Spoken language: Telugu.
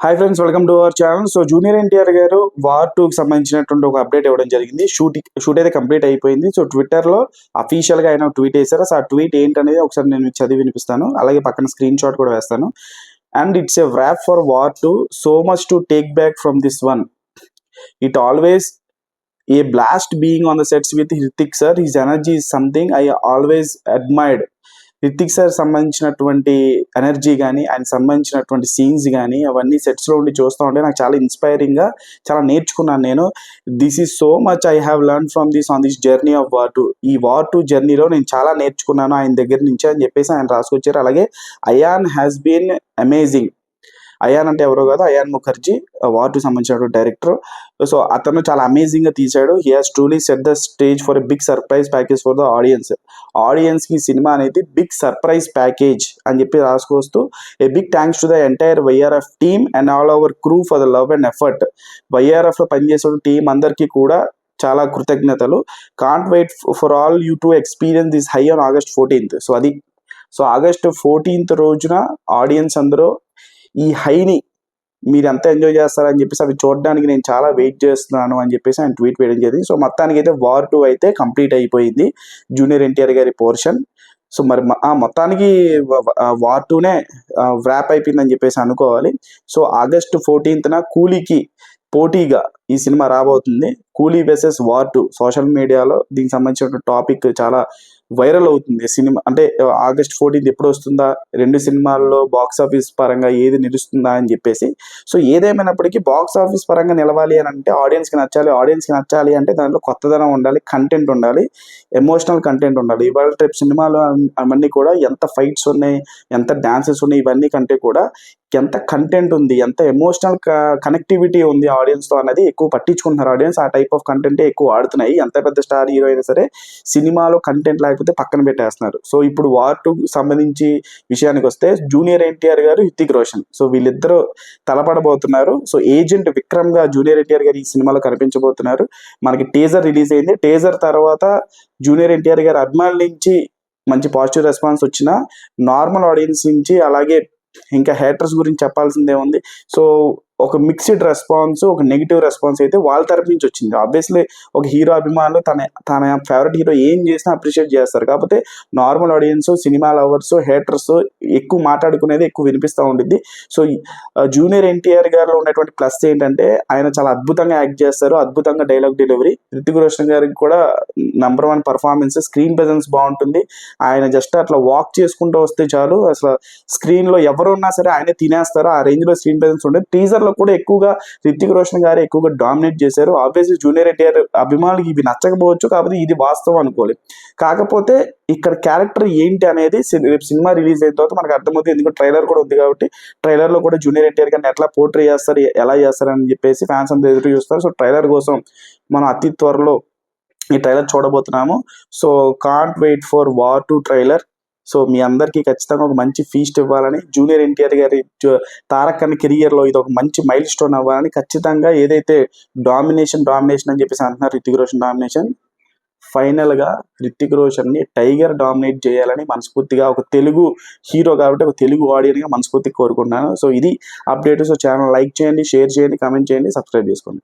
Hi friends, welcome to our channel. So junior NTR గారు వార్ 2కి సంబంధించినటువంటి ఒక అప్డేట్ ఇవ్వడం జరిగింది. షూట్ అయితే కంప్లీట్ అయిపోయింది. సో ట్విట్టర్లో అఫీషియల్గా ఆయన ట్వీట్ వేశారు. సో ఆ ట్వీట్ ఏంటనేది ఒకసారి నేను చదివి వినిపిస్తాను, అలాగే పక్కన స్క్రీన్ షాట్ కూడా వేస్తాను. And it's a wrap for war 2, so much to take back from this one. It always a blast being on the sets with Hrithik sir. His energy is something I always admired. Hrithik sir సంబంధించినటువంటి ఎనర్జీ కానీ, ఆయన సంబంధించినటువంటి సీన్స్ కానీ అవన్నీ సెట్స్లో ఉండి చూస్తూ ఉంటే నాకు చాలా ఇన్స్పైరింగ్గా చాలా నేర్చుకున్నాను నేను. This is so much I have learn from this on this journey of war 2. ఈ వార్ 2 జర్నీలో నేను చాలా నేర్చుకున్నాను ఆయన దగ్గర నుంచి అని చెప్పేసి ఆయన రాసుకొచ్చారు. అలాగే Ayan has been amazing. Ayan అంటే ఎవరో కాదు, అయాన్ ముఖర్జీ, వార్ 2 సంబంధించిన డైరెక్టర్. సో అతను చాలా అమేజింగ్గా తీశాడు. He has truly set the stage for a big surprise package for the ఆడియన్స్కి ఈ సినిమా అనేది బిగ్ సర్ప్రైజ్ ప్యాకేజ్ అని చెప్పి రాసుకొస్తూ a big thanks to the entire YRF team and all our crew for the love and effort. వైఆర్ఎఫ్లో పనిచేసే టీం అందరికీ కూడా చాలా కృతజ్ఞతలు. Can't wait for all you to experience this high on August 14th. So August 14th రోజున ఆడియన్స్ అందరూ ఈ హైని మీరు ఎంత ఎంజాయ్ చేస్తారని చెప్పేసి అవి చూడడానికి నేను చాలా వెయిట్ చేస్తున్నాను అని చెప్పేసి ఆయన ట్వీట్ వేయడం జరిగింది. సో మొత్తానికి అయితే వార్ 2 అయితే కంప్లీట్ అయిపోయింది, జూనియర్ ఎన్టీఆర్ గారి పోర్షన్. సో మరి మొత్తానికి వార్ 2నే వ్రాప్ అయిపోయిందని చెప్పేసి అనుకోవాలి. సో August 14th కూలీకి పోటీగా ఈ సినిమా రాబోతుంది. కూలీ వెసెస్ వార్ 2 సోషల్ మీడియాలో దీనికి సంబంధించిన టాపిక్ చాలా వైరల్ అవుతుంది. సినిమా అంటే August 14th ఎప్పుడు వస్తుందా, రెండు సినిమాల్లో బాక్స్ ఆఫీస్ పరంగా ఏది నిలుస్తుందా అని చెప్పేసి. సో ఏదేమైనప్పటికీ బాక్స్ ఆఫీస్ పరంగా నిలవాలి అని అంటే ఆడియన్స్కి నచ్చాలి అంటే దాంట్లో కొత్తదనం ఉండాలి, కంటెంట్ ఉండాలి, ఎమోషనల్ కంటెంట్ ఉండాలి. ఇవాళ రేపు సినిమాలు అవన్నీ కూడా ఎంత ఫైట్స్ ఉన్నాయి, ఎంత డాన్సెస్ ఉన్నాయి, ఇవన్నీ కంటే కూడా ఎంత కంటెంట్ ఉంది, ఎంత ఎమోషనల్ కనెక్టివిటీ ఉంది ఆడియన్స్తో అన్నది ఎక్కువ పట్టించుకుంటున్నారు ఆడియన్స్. ఆ టైప్ ఆఫ్ కంటెంటే ఎక్కువ ఆడుతున్నాయి. ఎంత పెద్ద స్టార్ హీరో అయినా సరే సినిమాలో కంటెంట్ లేకపోతే పక్కన పెట్టేస్తున్నారు. సో ఇప్పుడు వార్ 2 సంబంధించి విషయానికి వస్తే జూనియర్ ఎన్టీఆర్ గారు, హృతిక్ రోషన్, సో వీళ్ళిద్దరూ తలపడబోతున్నారు. సో ఏజెంట్ విక్రమ్ గా జూనియర్ ఎన్టీఆర్ గారు ఈ సినిమాలో కనిపించబోతున్నారు. మనకి టీజర్ రిలీజ్ అయింది. టీజర్ తర్వాత జూనియర్ ఎన్టీఆర్ గారి అభిమానుల నుంచి మంచి పాజిటివ్ రెస్పాన్స్ వచ్చిన, నార్మల్ ఆడియన్స్ నుంచి, అలాగే ఇంకా హేటర్స్ గురించి చెప్పాల్సిందే ఉంది. సో ఒక మిక్స్డ్ రెస్పాన్స్, ఒక నెగిటివ్ రెస్పాన్స్ అయితే వాళ్ళ తరపు నుంచి వచ్చింది. ఆబ్వియస్లీ ఒక హీరో అభిమానులు తన ఫేవరెట్ హీరో ఏం చేసినా అప్రిషియేట్ చేస్తారు. కాకపోతే normal audience, cinema lovers, haters ఎక్కువ మాట్లాడుకునేది ఎక్కువ వినిపిస్తూ ఉంటుంది. సో జూనియర్ ఎన్టీఆర్ గారిలో ఉన్నటువంటి ప్లస్ ఏంటంటే ఆయన చాలా అద్భుతంగా యాక్ట్ చేస్తారు, అద్భుతంగా డైలాగ్ డెలివరీ. రితిక్ రోషన్ గారికి కూడా నంబర్ 1 పర్ఫార్మెన్స్, స్క్రీన్ ప్రెజెన్స్ బాగుంటుంది. ఆయన జస్ట్ అట్లా వాక్ చేసుకుంటూ వస్తే చాలు, అసలు స్క్రీన్లో ఎవరున్నా సరే ఆయనే తినేస్తారు. ఆ రేంజ్లో స్క్రీన్ ప్రెజెన్స్ ఉంటుంది. టీజర్ కూడా ఎక్కువగా రితిక్ రోషన్ గారు ఎక్కువగా డామినేట్ చేశారు. ఆబ్వియస్లీ జూనియర్ ఎన్టీఆర్ అభిమానులకి ఇవి నచ్చకపోవచ్చు, కాబట్టి ఇది వాస్తవం అనుకోవాలి. కాకపోతే ఇక్కడ క్యారెక్టర్ ఏంటి అనేది సినిమా రిలీజ్ అయిన తర్వాత మనకు అర్థమవుతుంది. ఎందుకంటే ట్రైలర్ కూడా ఉంది కాబట్టి ట్రైలర్లో కూడా జూనియర్ ఎన్టీఆర్ గారిని ఎట్లా పోర్ట్రే చేస్తారు, ఎలా చేస్తారని చెప్పేసి ఫ్యాన్స్ అంతా ఎదురు చూస్తారు. సో ట్రైలర్ కోసం మనం అతి త్వరలో ఈ ట్రైలర్ చూడబోతున్నాము. So can't wait for War 2 trailer. So మీ అందరికీ ఖచ్చితంగా ఒక మంచి ఫీస్ట్ ఇవ్వాలని, జూనియర్ ఎన్టీఆర్ గారి తారక్ అన్న కెరియర్లో ఇది ఒక మంచి మైల్ స్టోన్ అవ్వాలని, ఖచ్చితంగా ఏదైతే డామినేషన్ అని చెప్పేసి అంటున్నారు రితిక్ రోషన్ డామినేషన్, ఫైనల్గా రితిక్ రోషన్ని టైగర్ డామినేట్ చేయాలని మనస్ఫూర్తిగా, ఒక తెలుగు హీరో కాబట్టి ఒక తెలుగు ఆడియన్గా మనస్ఫూర్తిగా కోరుకుంటున్నాను. సో ఇది అప్డేట్. సో ఛానల్ లైక్ చేయండి, షేర్ చేయండి, కామెంట్ చేయండి, సబ్స్క్రైబ్ చేసుకోండి.